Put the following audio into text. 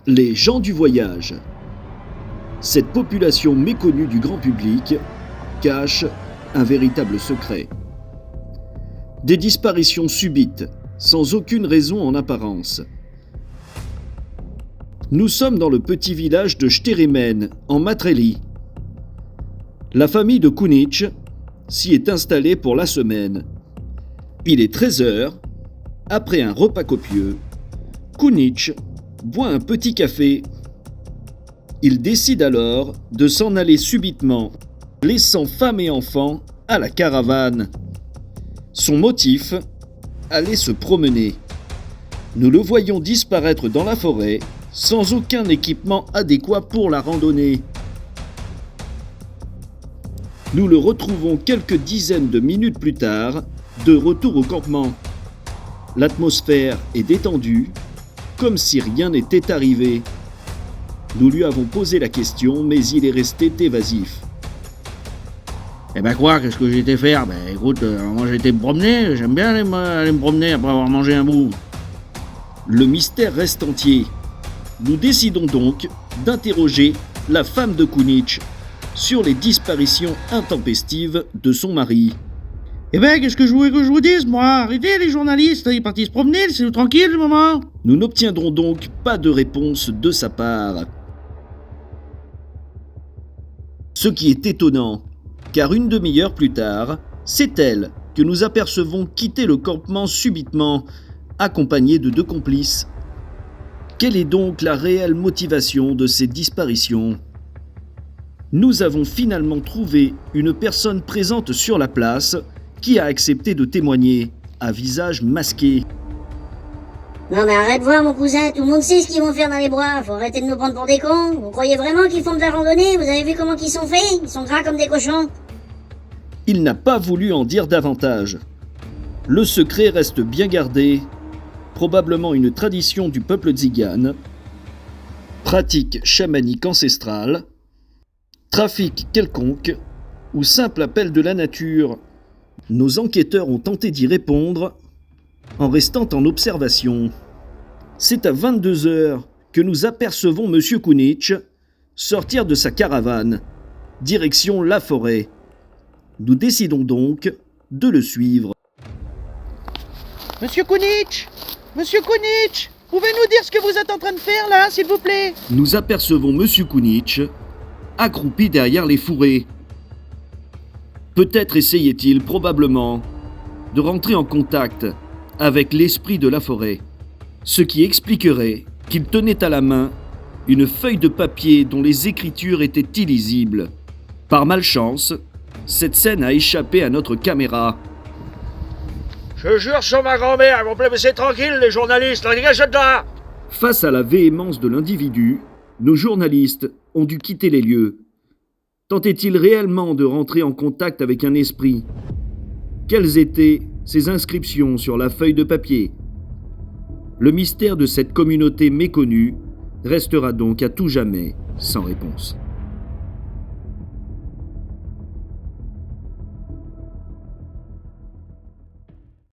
Les gens du voyage. Cette population méconnue du grand public cache un véritable secret. Des disparitions subites, sans aucune raison en apparence. Nous sommes dans le petit village de Shteremen, en Matrélie. La famille de Kunic s'y est installée pour la semaine. Il est 13h. Après un repas copieux, Kunic boit un petit café. Il décide alors de s'en aller subitement, laissant femme et enfants à la caravane. Son motif, aller se promener. Nous le voyons disparaître dans la forêt, sans aucun équipement adéquat pour la randonnée. Nous le retrouvons quelques dizaines de minutes plus tard, de retour au campement. L'atmosphère est détendue, comme si rien n'était arrivé. Nous lui avons posé la question, mais il est resté évasif. Eh ben quoi, qu'est-ce que j'ai été faire? Ben écoute, moi j'ai été me promener, j'aime bien aller me promener après avoir mangé un bout. Le mystère reste entier. Nous décidons donc d'interroger la femme de Kunic sur les disparitions intempestives de son mari. Eh ben, qu'est-ce que je voulais que je vous dise, moi? Arrêtez les journalistes, ils partent se promener, laissez-nous tranquille le moment. Nous n'obtiendrons donc pas de réponse de sa part. Ce qui est étonnant, car une demi-heure plus tard, c'est elle que nous apercevons quitter le campement subitement, accompagnée de 2 complices. Quelle est donc la réelle motivation de ces disparitions? Nous avons finalement trouvé une personne présente sur la place qui a accepté de témoigner, à visage masqué. Non mais arrête de voir mon cousin, tout le monde sait ce qu'ils vont faire dans les bois, faut arrêter de nous prendre pour des cons. Vous croyez vraiment qu'ils font de la randonnée? Vous avez vu comment ils sont faits? Ils sont gras comme des cochons. Il n'a pas voulu en dire davantage. Le secret reste bien gardé, probablement une tradition du peuple tzigane, pratique chamanique ancestrale, trafic quelconque ou simple appel de la nature. Nos enquêteurs ont tenté d'y répondre en restant en observation. C'est à 22h que nous apercevons M. Kunic sortir de sa caravane, direction la forêt. Nous décidons donc de le suivre. Monsieur Kunic, pouvez-nous dire ce que vous êtes en train de faire là, s'il vous plaît? Nous apercevons M. Kunic accroupi derrière les fourrés. Peut-être essayait-il, probablement, de rentrer en contact avec l'esprit de la forêt, ce qui expliquerait qu'il tenait à la main une feuille de papier dont les écritures étaient illisibles. Par malchance, cette scène a échappé à notre caméra. Je jure sur ma grand-mère, vous me laisser tranquille les journalistes, dégagez de là! Face à la véhémence de l'individu, nos journalistes ont dû quitter les lieux. Tentait-il réellement de rentrer en contact avec un esprit? Quelles étaient ces inscriptions sur la feuille de papier? Le mystère de cette communauté méconnue restera donc à tout jamais sans réponse.